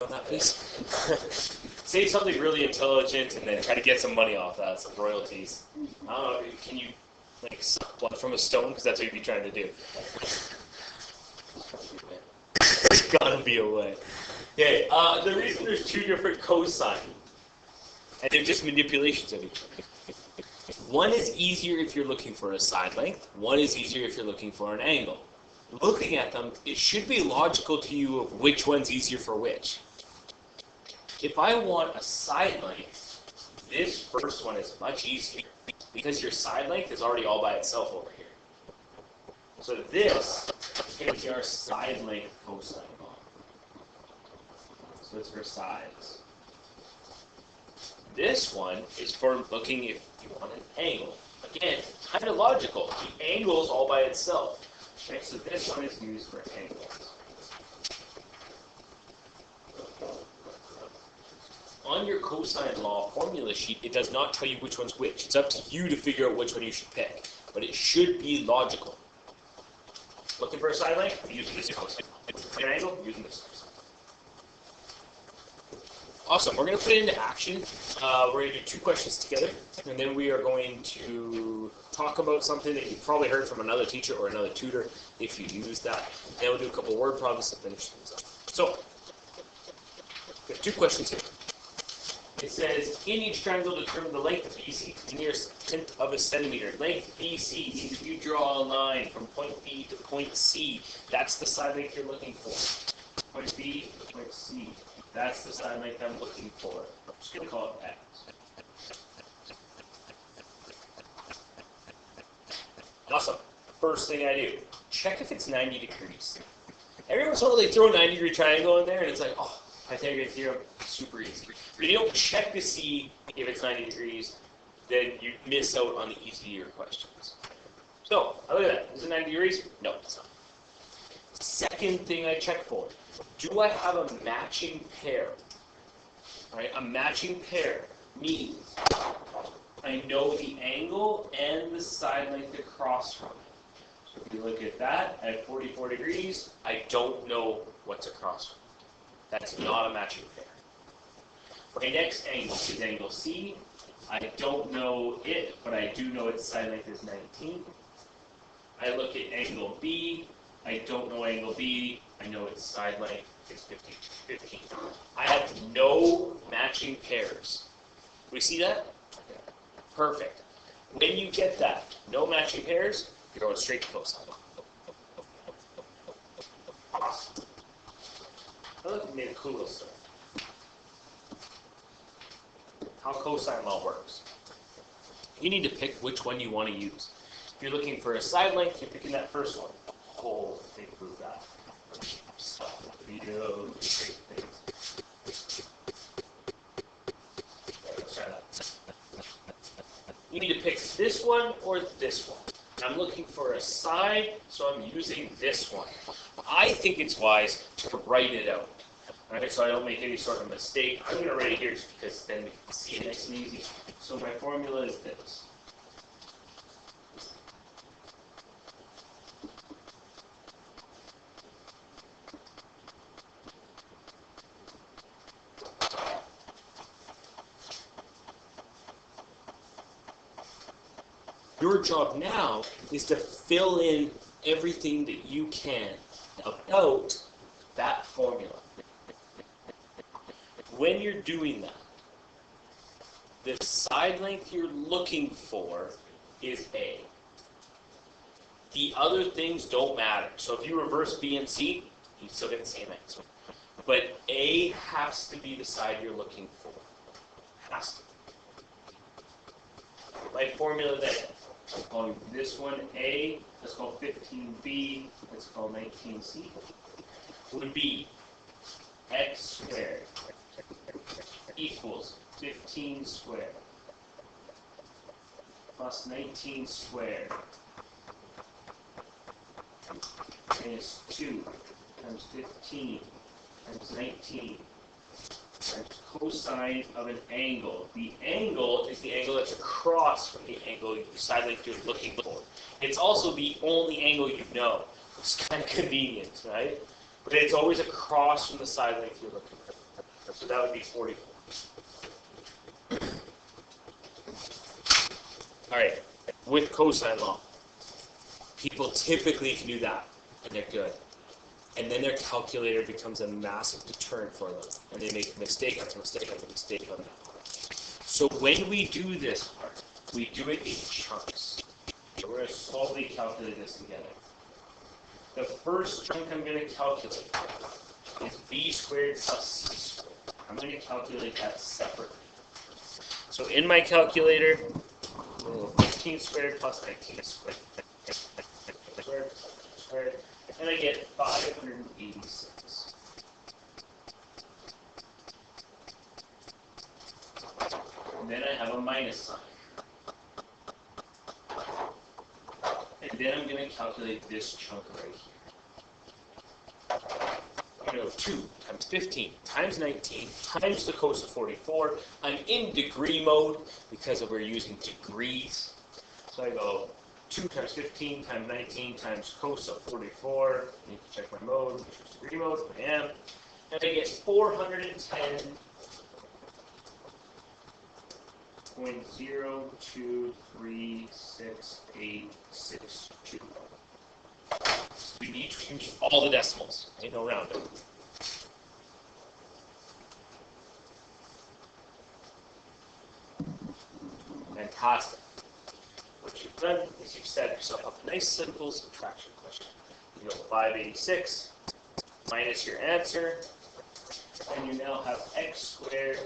on that, please? Say something really intelligent and then try to get some money off that, some royalties. I don't know, can you like suck blood from a stone? Because that's what you'd be trying to do. There's gotta be a way. Okay, the reason there's two different cosine, and they're just manipulations of each other. One is easier if you're looking for a side length. One is easier if you're looking for an angle. Looking at them, it should be logical to you of which one's easier for which. If I want a side length, this first one is much easier because your side length is already all by itself over here. So this is going to be our side length cosine law. So it's for sides. This one is for looking if you want an angle. Again, kind of logical. The angle is all by itself. Okay, so this one is used for angles. On your cosine law formula sheet, it does not tell you which one's which. It's up to you to figure out which one you should pick. But it should be logical. Looking for a side length? Using this cosine. For an angle? Using this cosine. Awesome. We're going to put it into action. We're going to do two questions together, and then we are going to talk about something that you've probably heard from another teacher or another tutor if you use that. Then we'll do a couple word problems to finish things up. So, we have two questions here. It says, in each triangle, determine the length of BC to the nearest tenth of a centimeter. Length BC means if you draw a line from point B to point C, that's the side length you're looking for. Point B to point C. That's the side length I'm looking for. I'm just going to call it X. Awesome. First thing I do, check if it's 90 degrees. Every once in a while they throw a 90-degree triangle in there, and it's like, oh, Pythagorean theorem, super easy. But if you don't check to see if it's 90 degrees, then you miss out on the easier questions. So, look at that. Is it 90 degrees? No, it's not. Second thing I check for, do I have a matching pair? All right, a matching pair means I know the angle and the side length across from it. So if you look at that at 44 degrees, I don't know what's across from it. That's not a matching pair. My next angle is angle C. I don't know it, but I do know its side length is 19. I look at angle B. I don't know angle B. I know its side length is 15. I have no matching pairs. We see that? Perfect. When you get that, no matching pairs, you're going straight to cosine. Awesome. I look, we made a cool little story. How cosine law works. You need to pick which one you want to use. If you're looking for a side length, you're picking that first one. Whole thing through that. Let's try that. You need to pick this one or this one. I'm looking for a side, so I'm using this one. I think it's wise to write it out. Alright, so I don't make any sort of mistake. I'm going to write it here just because then we can see it nice and easy. So my formula is this. Your job now is to fill in everything that you can about that formula. When you're doing that, the side length you're looking for is A. The other things don't matter. So if you reverse B and C, you still get the same answer. But A has to be the side you're looking for. Has to. My formula then, I'm calling this one A, let's call 15B, let's call 19C, would be x squared equals 15 squared plus 19 squared minus 2 times 15 times 19 times cosine of an angle. The angle is the angle that's across from the angle side length you're looking for. It's also the only angle you know. It's kind of convenient, right? But it's always across from the side length you're looking for. So that would be 44. All right, with cosine law, people typically can do that, and they're good. And then their calculator becomes a massive deterrent for them, and they make a mistake after mistake after mistake on that part. So when we do this part, we do it in chunks. So we're going to slowly calculate this together. The first chunk I'm going to calculate is b squared plus c squared. I'm going to calculate that separately. So in my calculator, 15 squared plus 19 squared, and I get 586. And then I have a minus sign. And then I'm going to calculate this chunk right here. I'm going to go 2 times 15 times 19 times the cos of 44. I'm in degree mode because we're using degrees. So I go 2 times 15 times 19 times cos of 44. I need to check my mode, which is degree mode. I am. And I get 410.02368662. We need to change all the decimals. Ain't no rounding. Fantastic. What you've done is you've set yourself up a nice simple subtraction question. You go 586 minus your answer, and you now have x squared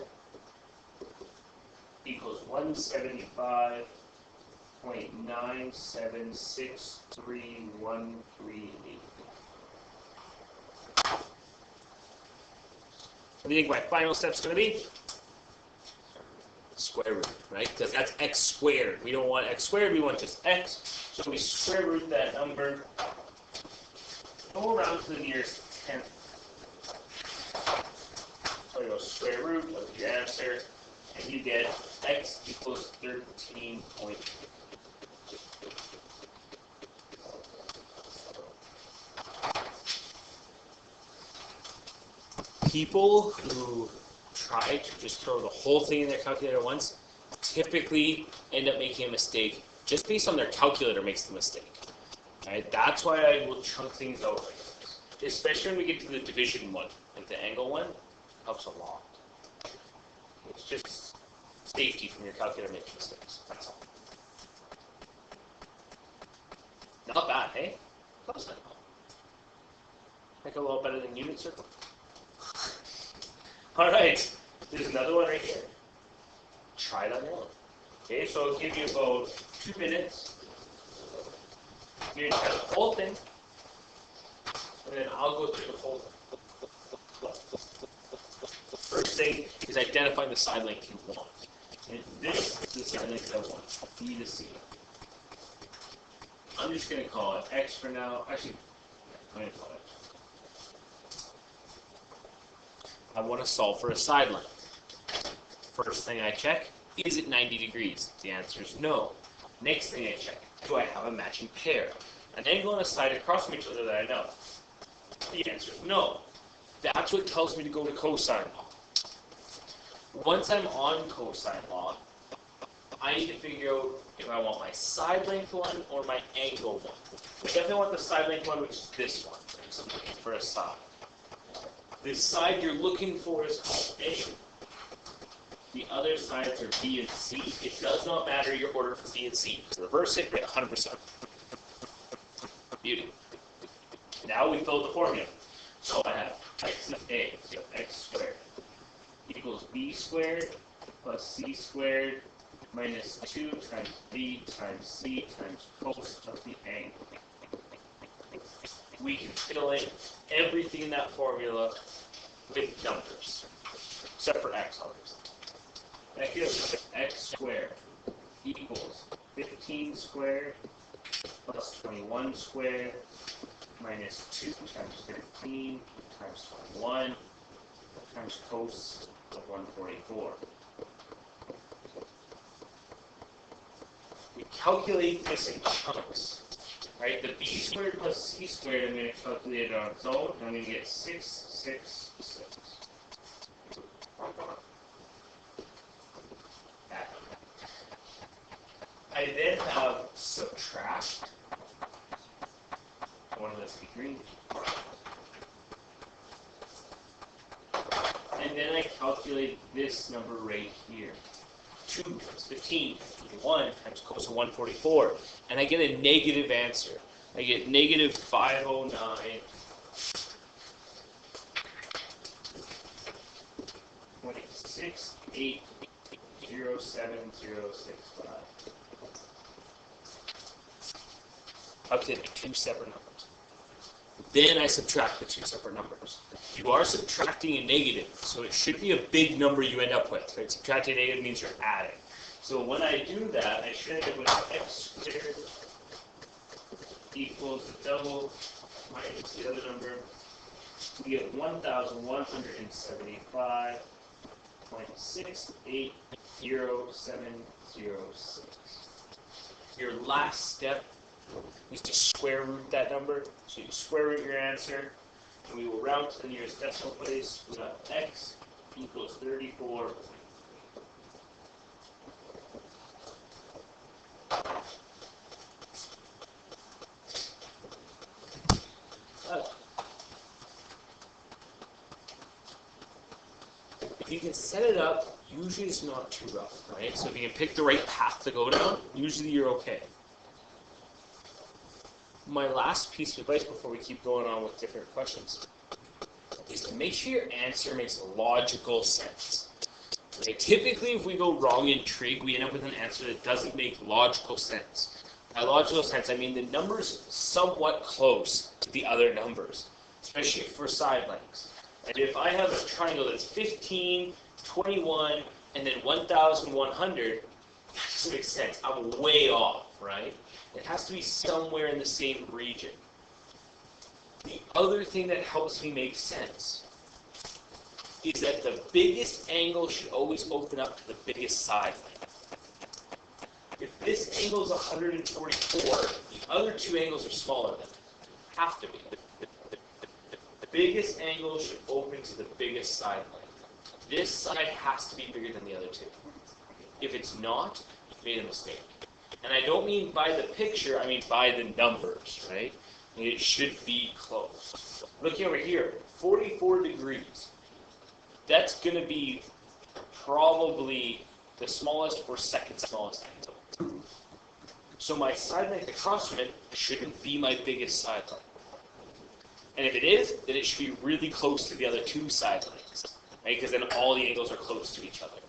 equals 175.9763138. What do you think my final step's going to be? Square root, right? Because that's x squared. We don't want x squared, we want just x. So we square root that number. Go around to the nearest tenth. So you go square root of your answer, and you get x equals 13. People who try to just throw the whole thing in their calculator at once typically end up making a mistake just based on their calculator makes the mistake. Right? That's why I will chunk things out like this. Especially when we get to the division one, like the angle one, helps a lot. It's just safety from your calculator making mistakes. That's all. Not bad, hey? Close enough. Make a little better than unit circle. All right, there's another one right here. Try it on your own. Okay, so I'll give you about 2 minutes. You're going to try the whole thing, and then I'll go through the whole thing. First thing is identifying the side length you want. And this is the side length I want, B to C. I'm just going to call it X for now. Actually, I'm going to call it X. I want to solve for a side length. First thing I check, is it 90 degrees? The answer is no. Next thing I check, do I have a matching pair? An angle and a side across from each other that I know. The answer is no. That's what tells me to go to cosine law. Once I'm on cosine law, I need to figure out if I want my side length one or my angle one. I definitely want the side length one, which is this one, so I'm looking for a side. The side you're looking for is called A. The other sides are B and C. It does not matter your order for B and C. Reverse it, get 100%. Beauty. Now we fill the formula. So I have x of A, so x squared, equals B squared plus C squared minus 2 times B times C times cos of the angle. We can fill in everything in that formula with numbers, except for x, obviously. That gives x squared equals 15 squared plus 21 squared minus 2 times 15 times 21 times cos of 144. We calculate this in chunks. Right, the b squared plus c squared, I'm going to calculate it on its own, and I'm going to get 666. I then have subtract. One of this be green. And then I calculate this number right here. 2 times 15, 1 times cosine 144. And I get a negative answer. I get negative 509.680765. Up to 2 separate numbers. Then I subtract the 2 separate numbers. You are subtracting a negative, so it should be a big number you end up with. Right? Subtracting a negative means you're adding. So when I do that, I should end up with x squared equals the double minus the other number. We get 1,175.680,706. Your last step is to square root that number. So you square root your answer, and we will round to the nearest decimal place. We got x equals 34. If you can set it up, usually it's not too rough, right? So if you can pick the right path to go down, usually you're okay. My last piece of advice before we keep going on with different questions is to make sure your answer makes logical sense. Okay, typically, if we go wrong in trig, we end up with an answer that doesn't make logical sense. By logical sense, I mean the number's somewhat close to the other numbers, especially for side lengths. And if I have a triangle that's 15, 21, and then 1,100, that doesn't make sense. I'm way off, right? It has to be somewhere in the same region. The other thing that helps me make sense is that the biggest angle should always open up to the biggest side length. If this angle is 144, the other two angles are smaller than it. Have to be. The biggest angle should open to the biggest side length. This side has to be bigger than the other two. If it's not, you've made a mistake. And I don't mean by the picture, I mean by the numbers, right? It should be close. Looking over here, 44 degrees. That's going to be probably the smallest or second smallest angle. So my side length across from it shouldn't be my biggest side length. And if it is, then it should be really close to the other two side lengths, right? Because then all the angles are close to each other.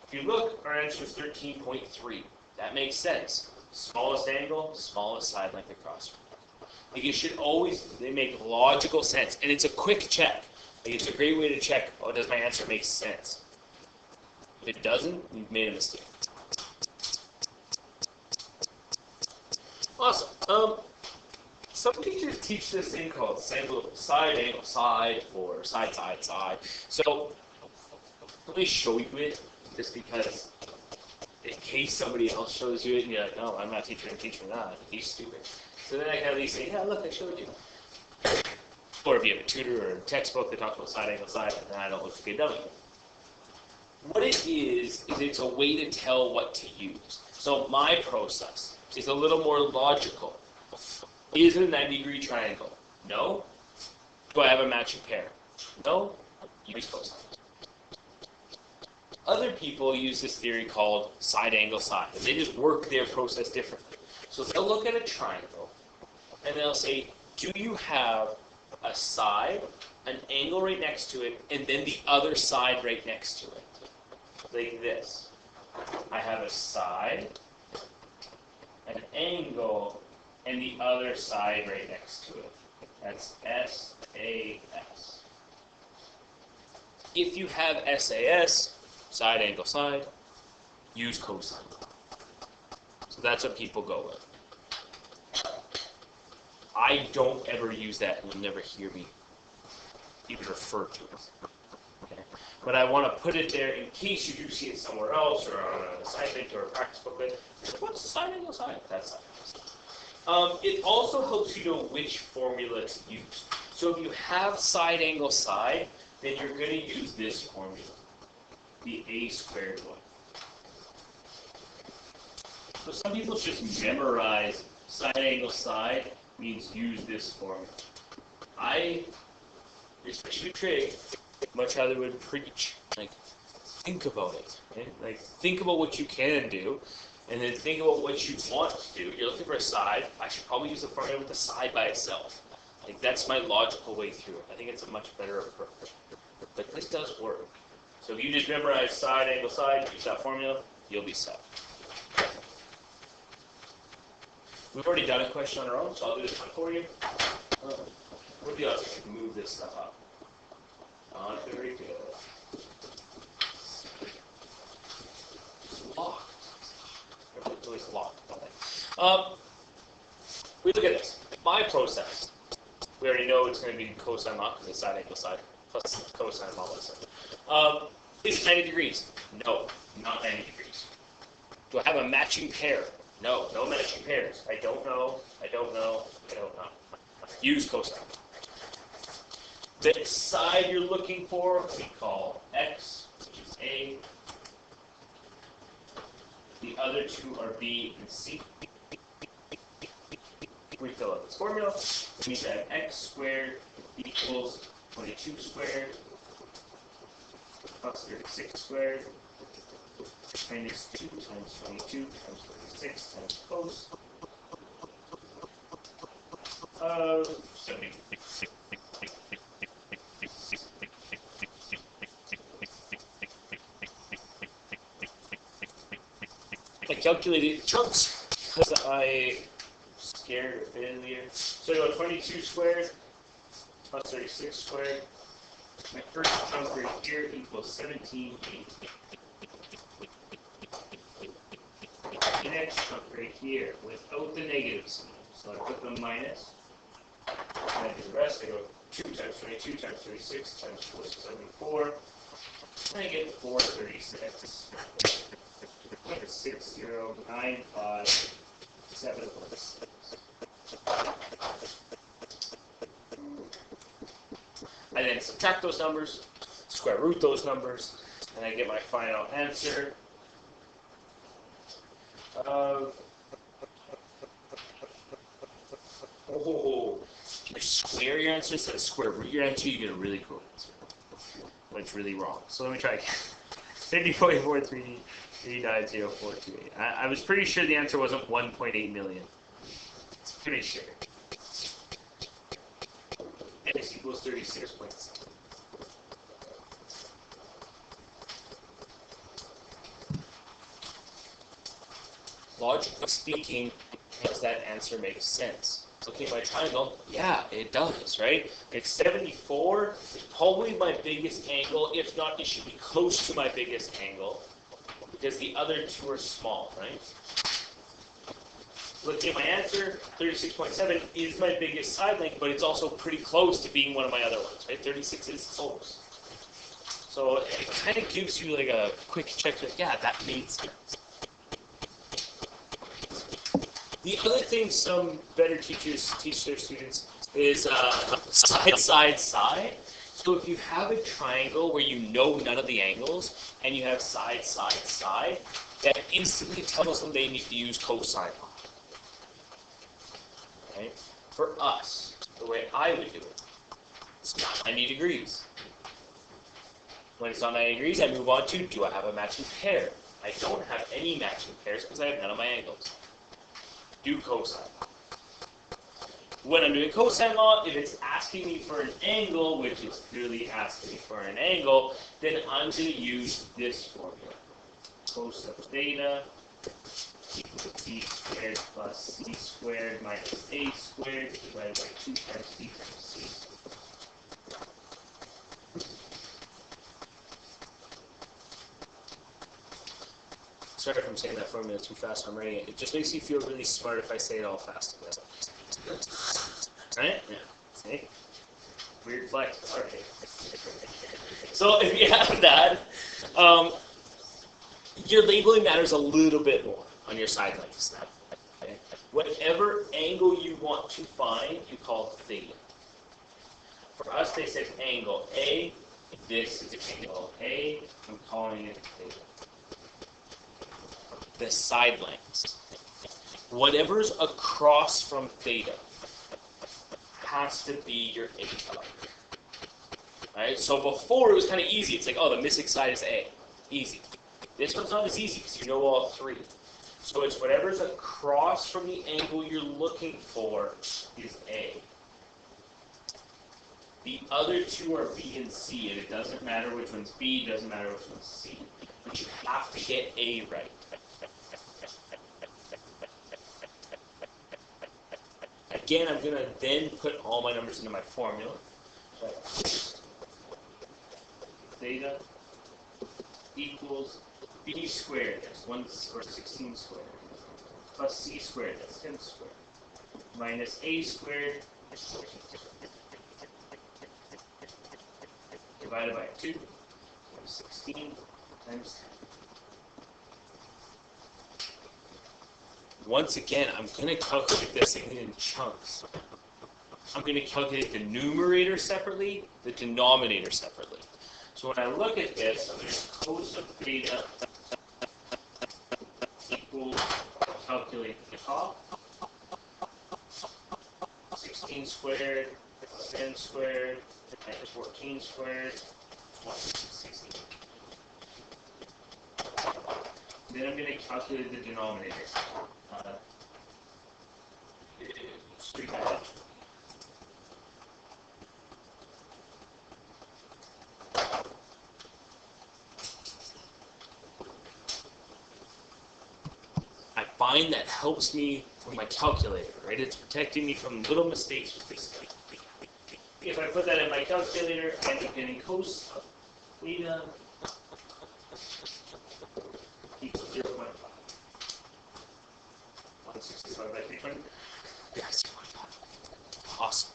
If you look, our answer is 13.3. That makes sense. Smallest angle, smallest side length across. Like it should always make logical sense. And it's a quick check. Like it's a great way to check, oh, does my answer make sense? If it doesn't, you've made a mistake. Awesome. Some teachers teach this thing called side, angle, side, or side, side, side. So let me show you it, just because in case somebody else shows you it, and you're like, no, I'm not teaching that. He's stupid. So then I can at least say, yeah, look, I showed you. Or if you have a tutor or a textbook that talks about side, angle, side, then I don't look like a dummy. What it is it's a way to tell what to use. So my process is a little more logical. Is it a 90-degree triangle? No. Do I have a matching pair? No. Use cosine. Other people use this theory called side, angle, side. And they just work their process differently. So they'll look at a triangle, and they'll say, do you have a side, an angle right next to it, and then the other side right next to it? Like this. I have a side, an angle, and the other side right next to it. That's SAS. If you have SAS, side, angle, side, use cosine. So that's what people go with. I don't ever use that, and you'll never hear me even refer to it. Okay? But I want to put it there in case you do see it somewhere else, or on an assignment or a practice booklet. What's side, angle, side? That's side, angle, side. It also helps you know which formula to use. So if you have side, angle, side, then you're going to use this formula, the a squared one. So some people just memorize side angle side means use this formula. Especially trig, much rather would preach. Like, think about it. Right? Like, think about what you can do, and then think about what you want to do. You're looking for a side. I should probably use the formula with the side by itself. Like, that's my logical way through it. I think it's a much better approach. But this does work. So if you just memorize side, angle, side, use that formula, you'll be set. We've already done a question on our own, so I'll do this one for you. What do you else move this stuff up? Very good. It's locked. It's always locked. We look at this. My process. We already know it's going to be cosine law because it's side angle side plus cosine law. Is it 90 degrees? No, not 90 degrees. Do I have a matching pair? No, no matching pairs. I don't know. I don't know. I don't know. Use cosine. The side you're looking for, we call X, which is A. The other two are B and C. We fill out this formula. We have X squared equals 22 squared plus 36 squared minus 2 times 22 times 36 times cos of 70. I calculated chunks because I scared of failure. So I go 22 squared plus 36 squared. My first chunk right here equals 17. The next chunk right here without the negatives. So I put the minus. And I do the rest. I go 2 times 22 times 36 times 4 is 74. And I get 436. 609576. I then subtract those numbers, square root those numbers, and I get my final answer of if you square your answer instead of square root your answer, you get a really cool answer. But it's really wrong. So let me try again. 50.43390428. I was pretty sure the answer wasn't 1.8 million. It's pretty sure. X equals 36.6. Logically speaking, does that answer make sense? Okay, my triangle, yeah, it does, right? If 74 is probably my biggest angle. If not, it should be close to my biggest angle because the other two are small, right? Looking at my answer, 36.7 is my biggest side length, but it's also pretty close to being one of my other ones, right? 36 is close. So it kind of gives you like a quick check that, yeah, that made sense. The other thing some better teachers teach their students is side, side, side. So if you have a triangle where you know none of the angles, and you have side, side, side, that instantly tells them they need to use cosine law. Right? For us, the way I would do it, it's not 90 degrees. When it's not 90 degrees, I move on to, do I have a matching pair? I don't have any matching pairs because I have none of my angles. Do cosine law. When I'm doing cosine law, if it's asking me for an angle, which is clearly asking me for an angle, then I'm going to use this formula. Cos of theta equals b squared plus c squared minus a squared divided by 2 times b times c. Sorry if I'm saying that formula too fast. I'm writing it. It just makes you feel really smart if I say it all fast. Right? Yeah. See? Weird flex. Okay. So if you have that, your labeling matters a little bit more on your side lengths. Okay? Whatever angle you want to find, you call theta. For us, they said angle A. This is angle A. I'm calling it theta. The side lengths. whatever's across from theta has to be your A value. Alright, so before it was kind of easy. It's like, oh, the missing side is A. Easy. This one's not as easy because you know all three. So it's whatever's across from the angle you're looking for is A. The other two are B and C, and it doesn't matter which one's B, it doesn't matter which one's C. But you have to get A right. Again, I'm going to then put all my numbers into my formula. Theta equals B squared, that's 16 squared, plus C squared, that's 10 squared, minus A squared, divided by 2, 16 times 10. Once again, I'm going to calculate this in chunks. I'm going to calculate the numerator separately, the denominator separately. So when I look at this, I'm going to cos of theta equals, calculate the top, 16 squared, 10 squared, minus 14 squared, plus 16. Then I'm going to calculate the denominator. I find that helps me with my calculator, right? It's protecting me from little mistakes with this. If I put that in my calculator, I end up getting cos of theta equals 0.5. 165 by 320. Yeah, 0.5. Awesome.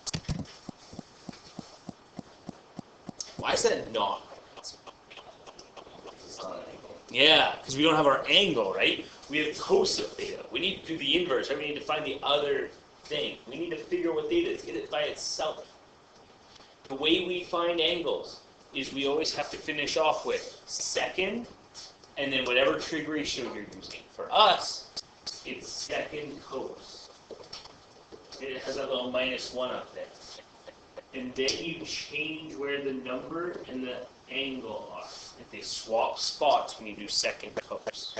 Why is that not? Yeah, because we don't have our angle, right? We have cos of theta. We need to do the inverse, right? We need to find the other thing. We need to figure what theta is, get it by itself. The way we find angles is we always have to finish off with second, and then whatever trig ratio you're using. For us, it's second cos. It has a little -1 up there. And then you change where the number and the angle are. If they swap spots when you do second cos.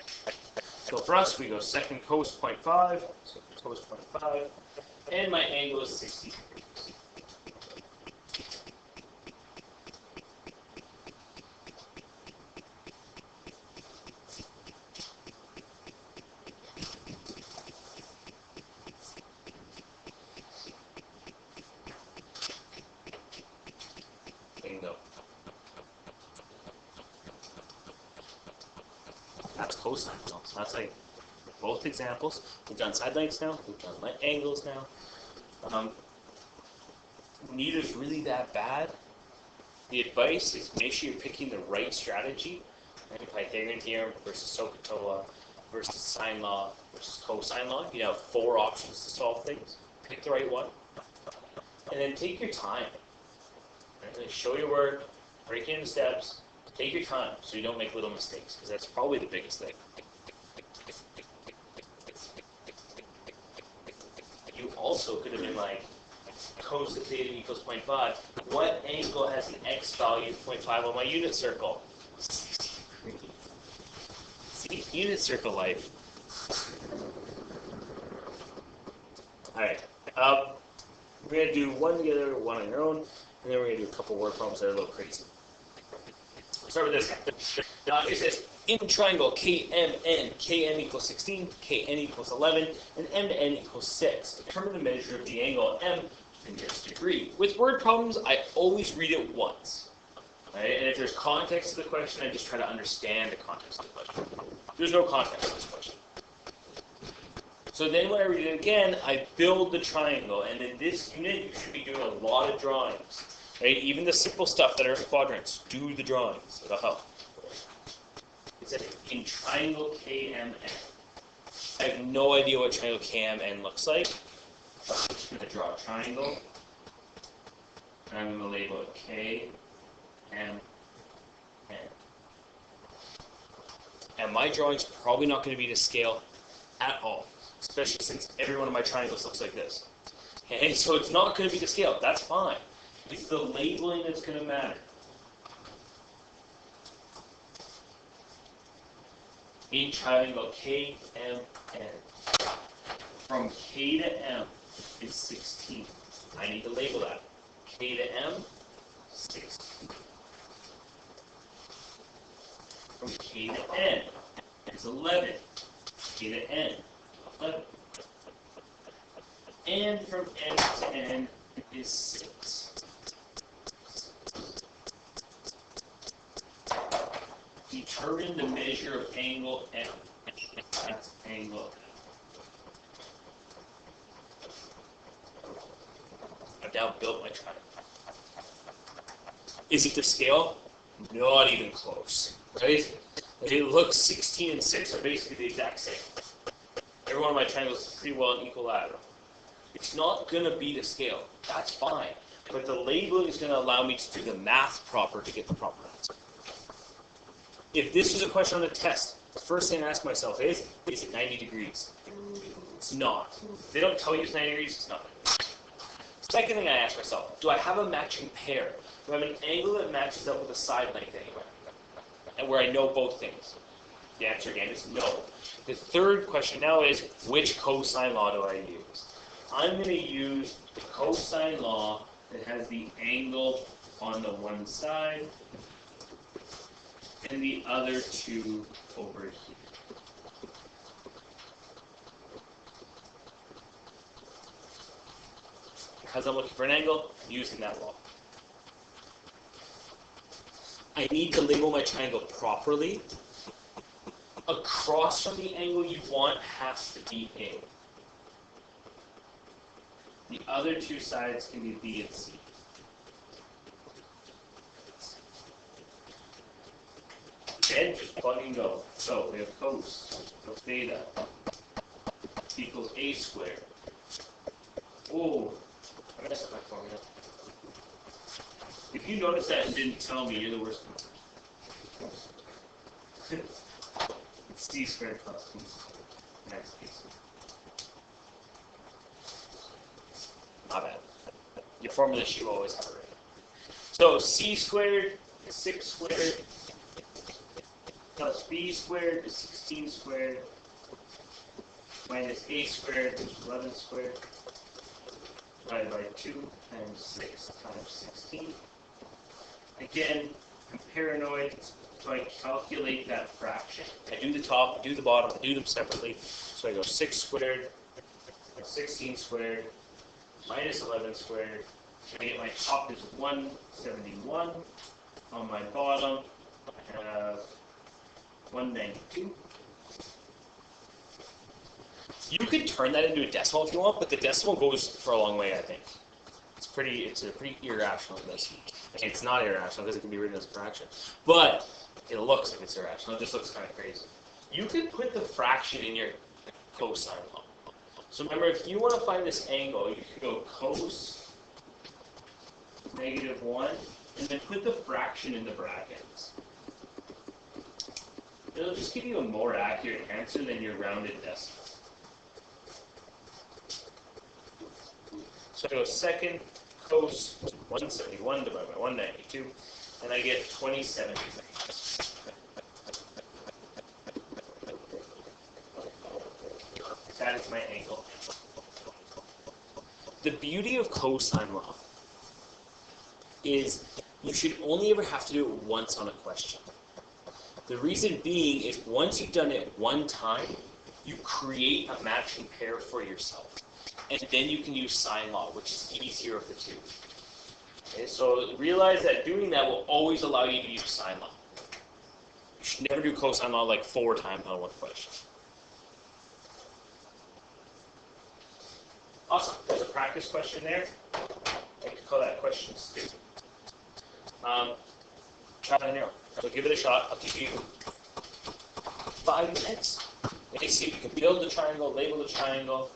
So for us, we go second cos 0.5, second cos 0.5, and my angle is 60 degrees. Bingo. That's cosine. So that's like both examples. We've done side lengths now. We've done angles now. Neither's really that bad. The advice is make sure you're picking the right strategy. Like Pythagorean theorem versus SOHCAHTOA versus sine law versus cosine law. You have 4 options to solve things. Pick the right one. And then take your time. Right? Show your work, break it into steps. Take your time so you don't make little mistakes, because that's probably the biggest thing. You also could have been like, cos of theta equals 0.5. What angle has an x value of 0.5 on my unit circle? See, unit circle life. Alright, we're going to do one together, one on your own, and then we're going to do a couple word problems that are a little crazy. Start with this. It says in triangle KMN, KM equals 16, KN equals 11, and M to N equals 6. Determine the measure of the angle M in this degree. With word problems, I always read it once. Right? And if there's context to the question, I just try to understand the context of the question. There's no context to this question. So then when I read it again, I build the triangle. And in this unit, you should be doing a lot of drawings. Right? Even the simple stuff that are in quadrants, do the drawings. It'll help. It says in triangle KMN. I have no idea what triangle KMN looks like. I'm just going to draw a triangle. And I'm going to label it KMN. And my drawing's probably not going to be to scale at all. especially since every one of my triangles looks like this. Okay, so it's not going to be the scale. That's fine. It's the labeling that's going to matter. A triangle K, M, N. From K to M is 16. I need to label that. K to M, 16. From K to N is 11. K to N, 11. And from N to N is 6. Determine the measure of angle M. That's angle M. I've now built my triangle. Is it to scale? Not even close, right? It looks 16 and 6 are basically the exact same. Every one of my triangles is pretty well an equilateral. It's not going to be to scale. That's fine. But the labeling is going to allow me to do the math proper to get the proper answer. If this was a question on a test, the first thing I ask myself is it 90 degrees? It's not. If they don't tell you it's 90 degrees, it's not. Second thing I ask myself, do I have a matching pair? Do I have an angle that matches up with a side length anywhere? And where I know both things? The answer again is no. The third question now is, which cosine law do I use? I'm going to use the cosine law that has the angle on the one side and the other two over here. Because I'm looking for an angle, I'm using that law. I need to label my triangle properly. Across from the angle you want has to be A. The other two sides can be B and C. Then just plug and go. So we have cos of theta equals A squared. Oh, I messed up my formula. If you notice that and didn't tell me, you're the worst one. It's C squared plus B. Next piece. Not bad. Your formula sheet will always have it right. So C squared is 6 squared plus B squared is 16 squared minus A squared is 11 squared divided by 2 times 6 times 16. Again, I'm paranoid, so I calculate that fraction. I do the top, I do the bottom, I do them separately. So I go 6 squared plus 16 squared minus 11 squared. I get my top is 171. On my bottom, I have 192. You could turn that into a decimal if you want, but the decimal goes for a long way, I think. It's a pretty irrational this. Okay, it's not irrational because it can be written as a fraction. But it looks like it's irrational. It just looks kind of crazy. You could put the fraction in your cosine law. So remember, if you want to find this angle, you could go cos -1 and then put the fraction in the brackets. It'll just give you a more accurate answer than your rounded decimal. So I go second cos 171 divided by 192, and I get 27 degrees. That is my angle. The beauty of cosine law is you should only ever have to do it once on a question. The reason being is once you've done it one time, you create a matching pair for yourself. And then you can use sine law, which is easier of the two. Okay, so realize that doing that will always allow you to use sine law. You should never do cosine law like 4 times on one question. Awesome. There's a practice question there. I could call that question 2. Try and error. So give it a shot. I'll give you 5 minutes. And see if you can build the triangle, label the triangle,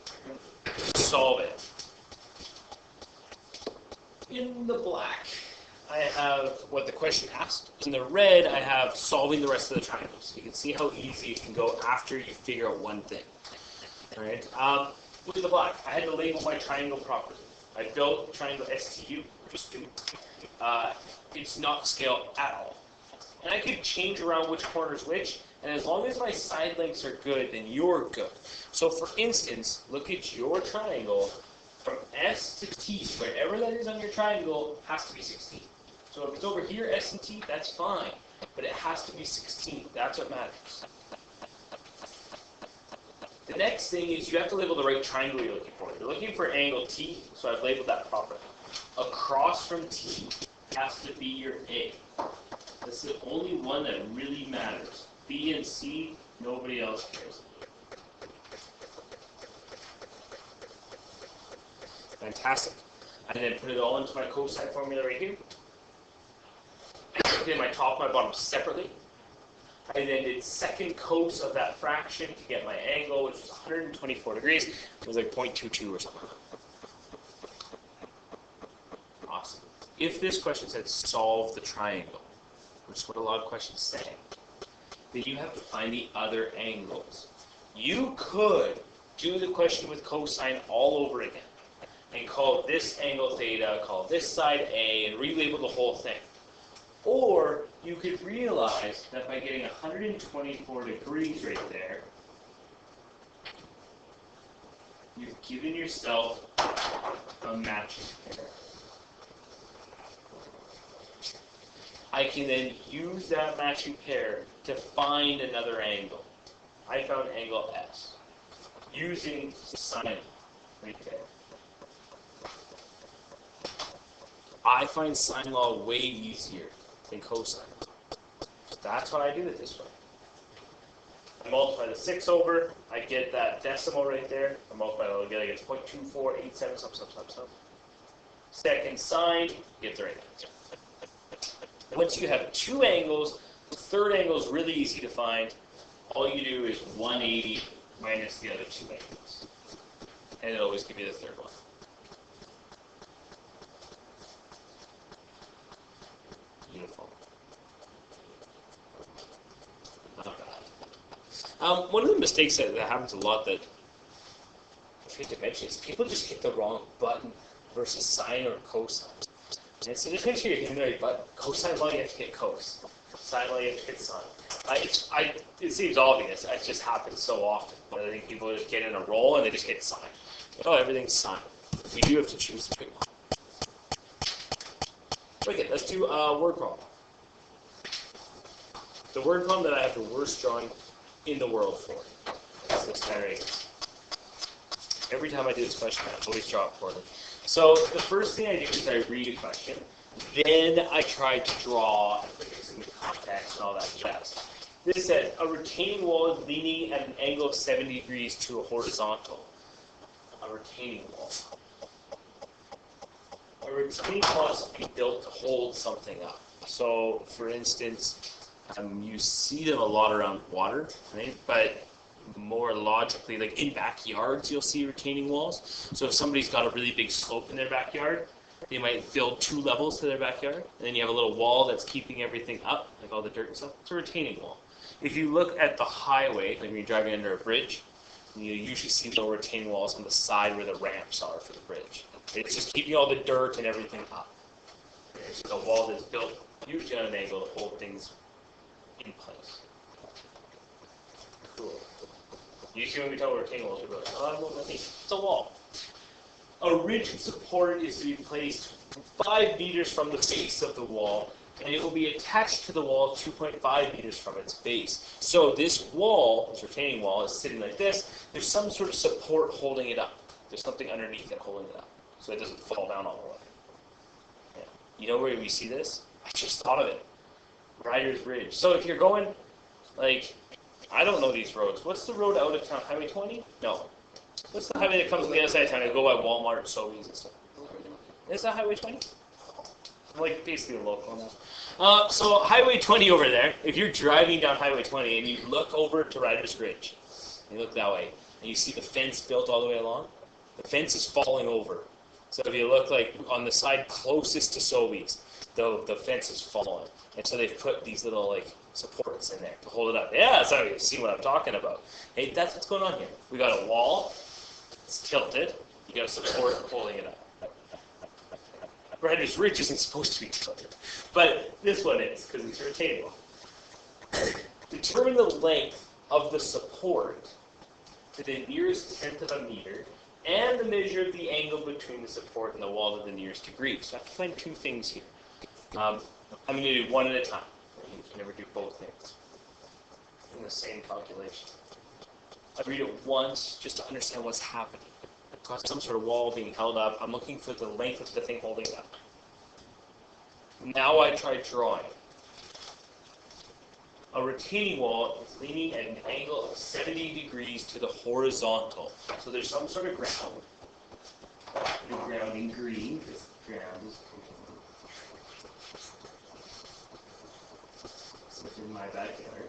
solve it. In the black, I have what the question asked. In the red, I have solving the rest of the triangles. You can see how easy it can go after you figure out one thing. All right. Look at the black. I had to label my triangle properly. I built triangle STU. Just do. It's not scale at all. And I could change around which corner's which, and as long as my side lengths are good, then you're good. So for instance, look at your triangle. From S to T, wherever that is on your triangle, has to be 16. So if it's over here, S and T, that's fine. But it has to be 16. That's what matters. The next thing is you have to label the right triangle you're looking for. You're looking for angle T, so I've labeled that properly. Across from T has to be your A. That's the only one that really matters. B and C, nobody else cares. Fantastic. And then put it all into my cosine formula right here. Did my top and my bottom separately. And then did second cos of that fraction to get my angle, which was 124 degrees. It was like 0.22 or something. Awesome. If this question said solve the triangle, which is what a lot of questions say, then you have to find the other angles. You could do the question with cosine all over again and call this angle theta, call this side A, and relabel the whole thing. Or you could realize that by getting 124 degrees right there, you've given yourself a matching pair. I can then use that matching pair to find another angle. I found angle S using sine right there. I find sine law way easier than cosine. That's why I do it this way. I multiply the 6 over, I get that decimal right there. I multiply it all together, I get 0.2487, sub. Second sine, get the right answer. Once you have two angles, the third angle is really easy to find. All you do is 180 minus the other two angles. And it'll always give you the third one. Beautiful. Not bad. One of the mistakes that happens a lot that I forget to mention is people just hit the wrong button versus sine or cosine. And so just make sure you're hitting the right button. Cosine law, you have to hit cos. Sine law, you have to hit sine. It seems obvious. It just happens so often. But I think people just get in a roll and they just hit sine. Oh, everything's sine. We do have to choose the right one. Okay, let's do a word problem. The word problem that I have the worst drawing in the world for is this guy right here. Every time I do this question, I always draw it poorly. So the first thing I do is I read a question, then I try to draw the context and all that jazz. This said, a retaining wall is leaning at an angle of 70 degrees to a horizontal. A retaining wall. A retaining wall is to be built to hold something up. So, for instance, you see them a lot around water, right? But more logically, like in backyards, you'll see retaining walls. So if somebody's got a really big slope in their backyard, they might build 2 levels to their backyard, and then you have a little wall that's keeping everything up, like all the dirt and stuff. It's a retaining wall. If you look at the highway, like when you're driving under a bridge, you usually see little retaining walls on the side where the ramps are for the bridge. It's just keeping all the dirt and everything up. It's a wall that's built usually on an angle to hold things in place. Cool. You see when we talk about retaining walls, we're like, oh, it's a wall. A rigid support is to be placed 5 meters from the base of the wall, and it will be attached to the wall 2.5 meters from its base. So this wall, this retaining wall, is sitting like this. There's some sort of support holding it up. There's something underneath it holding it up, so it doesn't fall down all the way. Yeah. You know where we see this? I just thought of it. Riders Ridge. So if you're going, like, I don't know these roads. What's the road out of town? Highway 20? No. What's the highway that comes from the other side of town and go by Walmart, Sobeys, and stuff? Is that Highway 20? I'm like basically a local now. So Highway 20 over there, if you're driving down Highway 20 and you look over to Riders Ridge, you look that way, and you see the fence built all the way along, the fence is falling over. So if you look like on the side closest to Sobeys, the fence is falling. And so they've put these little like supports in there to hold it up. Yeah, so you see what I'm talking about. Hey, that's what's going on here. We got a wall, it's tilted, you got a support holding it up. Writer's Ridge isn't supposed to be tilted, but this one is, because it's a retaining wall. Determine the length of the support to the nearest tenth of a meter, and the measure of the angle between the support and the wall to the nearest degree. So I have to find two things here. I'm going to do one at a time. You can never do both things in the same calculation. I read it once just to understand what's happening. I've got some sort of wall being held up. I'm looking for the length of the thing holding it up. Now I try drawing. A retaining wall is leaning at an angle of 70 degrees to the horizontal. So there's some sort of ground. The ground in green, because the ground is in my backyard.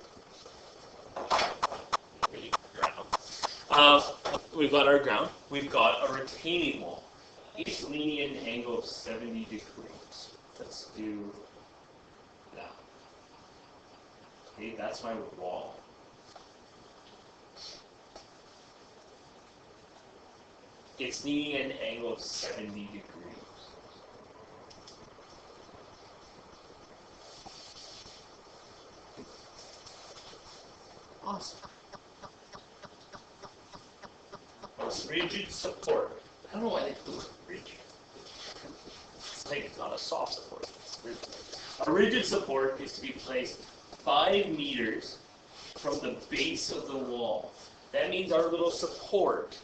We've got our ground. We've got a retaining wall. Each leaning at an angle of 70 degrees. Let's do that. Okay, that's my wall. It's leaning at an angle of 70 degrees. Awesome. It's rigid support. I don't know why they do it rigid. It's like it's not a soft support. It's rigid. A rigid support is to be placed 5 meters from the base of the wall. That means our little support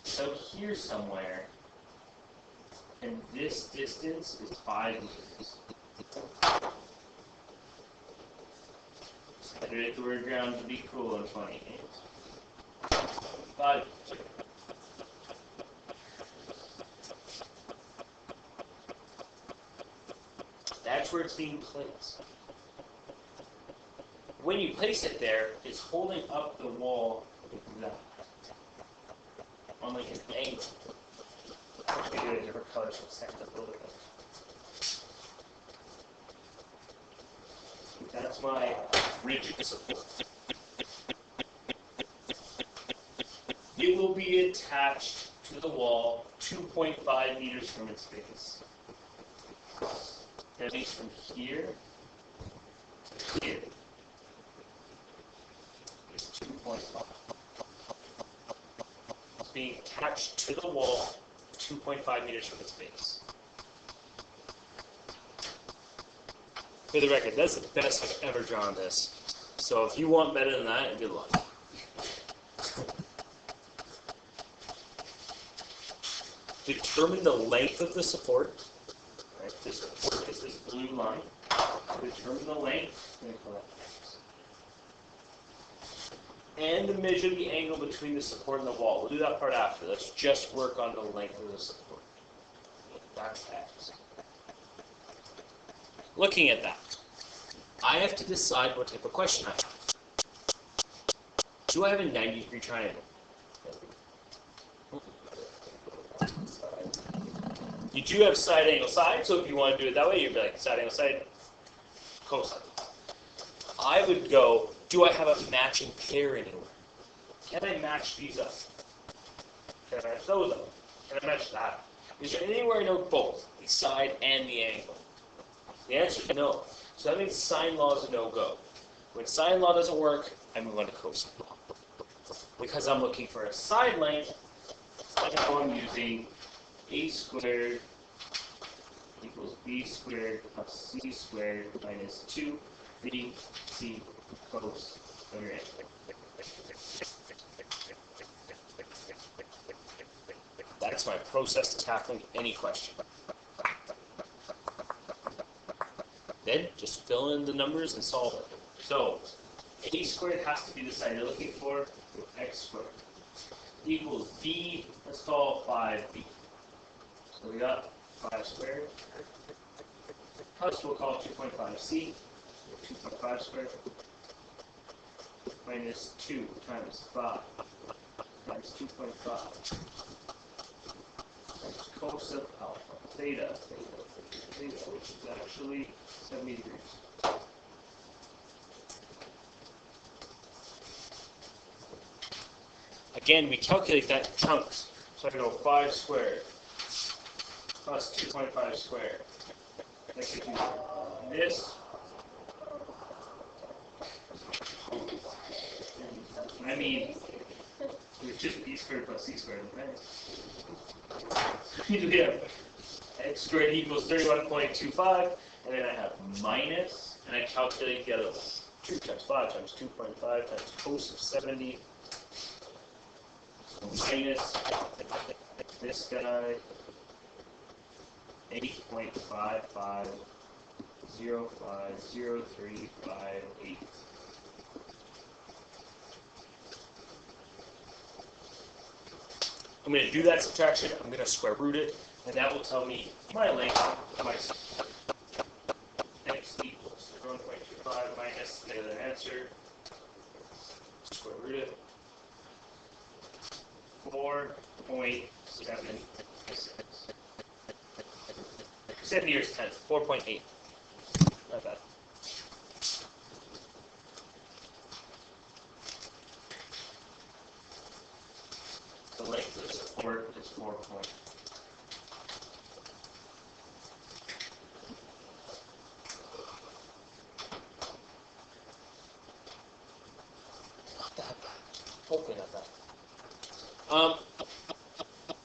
is out here somewhere, and this distance is 5 meters. I did the word ground to be cool and funny. 5. That's where it's being placed. When you place it there, it's holding up the wall like that, on like an angle. Maybe a different color should stand up a little bit. That's my rigid support. It will be attached to the wall 2.5 meters from its base. That means from here to here. It's 2.5. It's being attached to the wall 2.5 meters from its base. For the record, that's the best I've ever drawn this. So if you want better than that, good luck. Determine the length of the support. Right, the support is this blue line. Determine the length. And measure the angle between the support and the wall. We'll do that part after. Let's just work on the length of the support. That's X. Looking at that, I have to decide what type of question I have. Do I have a 90-degree triangle? You do have side angle side, so if you want to do it that way, you'd be like side angle side, cosine. I would go, do I have a matching pair anywhere? Can I match these up? Can I match those up? Can I match that? Is there anywhere I know both, the side and the angle? The answer is no. So that means sine law is a no-go. When sine law doesn't work, I move on to cosine law. Because I'm looking for a side length, I'm using a squared equals b squared plus c squared minus 2bc cos over a. That's my process to tackling any question. Then just fill in the numbers and solve it. So a squared has to be the side you're looking for, x squared equals b, let's call 5b. So we got 5 squared, plus we'll call 2.5c, 2.5 squared, minus 2 times 5 times 2.5 times cos of alpha, theta, which is actually 70 degrees. Again, we calculate that in chunks. So I go 5 squared plus 2.5 squared. I can do this. I mean, it's just b squared plus c squared, okay? Yeah. X squared equals 31.25, and then I have minus, and I calculate the other one. 2 times 5 times 2.5 times cos of 70. So minus this guy, 8.55050358. I'm going to do that subtraction. I'm going to square root it, and that will tell me my length, my x equals 1.25 minus the other answer. Square root it. 4.76. 70 years 10. 4.8. Not bad. The length of the support is 4 point. Not that bad. Hopefully not that.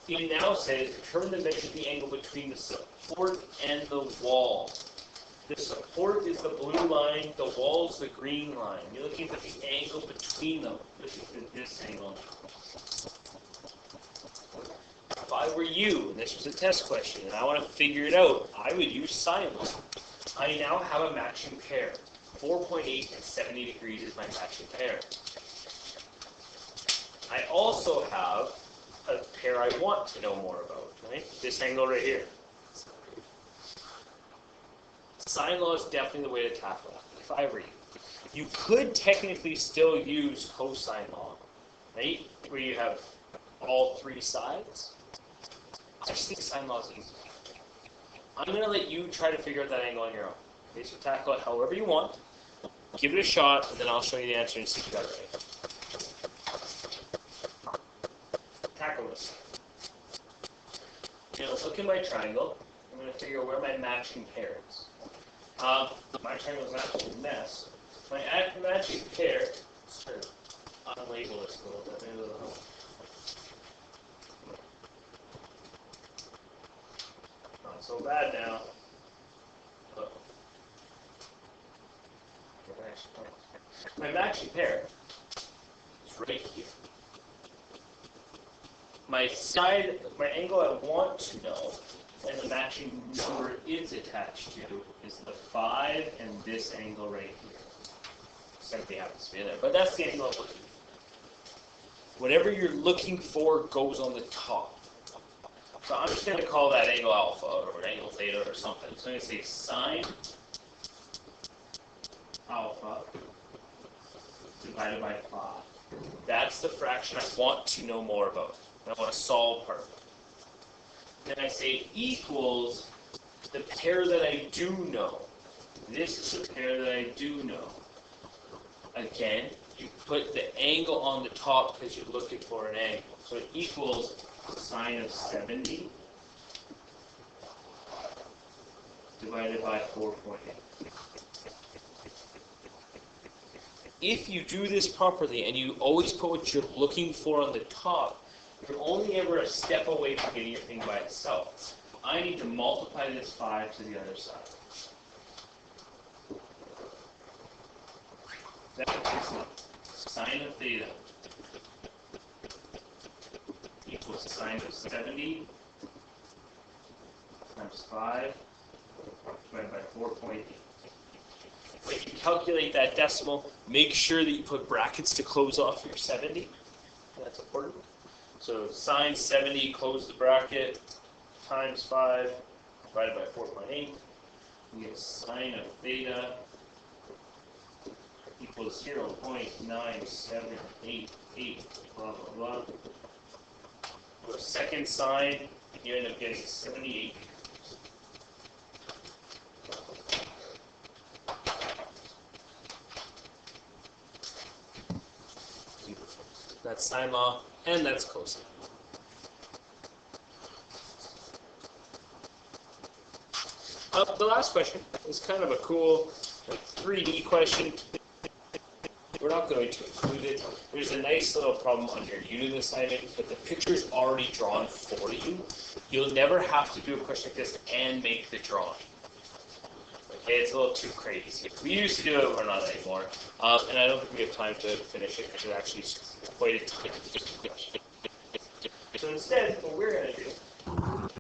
It now says determine the measure of the angle between the support and the wall. The support is the blue line, the wall is the green line. You're looking at the angle between them. This is this angle. If I were you, and this was a test question, and I want to figure it out, I would use sine law. I now have a matching pair. 4.8 and 70 degrees is my matching pair. I also have a pair I want to know more about, right? This angle right here. Sine law is definitely the way to tackle it, if I were you. You could technically still use cosine law, right? Where you have all three sides. I just think sine law is easy. I'm going to let you try to figure out that angle on your own. Okay, so tackle it however you want. Give it a shot, and then I'll show you the answer and see if you got it right. Tackle this. Now, look at my triangle. I'm going to figure out where my matching pair is. My triangle is an absolute mess. My matching pair, sure, unlabel this a little bit. Maybe a little help. Not so bad now. My matching pair is right here. My side, my angle I want to know, and the matching number is attached to, is the 5 and this angle right here. 70 happens to be in there, but that's the angle I'm looking for. Whatever you're looking for goes on the top. So I'm just going to call that angle alpha or angle theta or something. So I'm going to say sine alpha divided by 5. That's the fraction I want to know more about. I want to solve part of it. Then I say equals the pair that I do know. This is the pair that I do know. Again, you put the angle on the top because you're looking for an angle. So it equals sine of 70 divided by 4.8. If you do this properly and you always put what you're looking for on the top, you're only ever a step away from getting your thing by itself. I need to multiply this 5 to the other side. That gives me sine of theta equals sine of 70 times 5 divided by 4.8. When you calculate that decimal, make sure that you put brackets to close off your 70. That's important. So sine 70, close the bracket, times 5 divided by 4.8. We get sine of theta equals 0.9788, blah, blah, blah. For a second sine, you end up getting 78. that's sine law, and that's cosine. The last question is kind of a cool 3D question. We're not going to include it. There's a nice little problem on your unit assignment, but the picture's already drawn for you. You'll never have to do a question like this and make the drawing. Okay, it's a little too crazy. We used to do it, we're not anymore. And I don't think we have time to finish it because it actually is quite a question. So instead, what we're going to do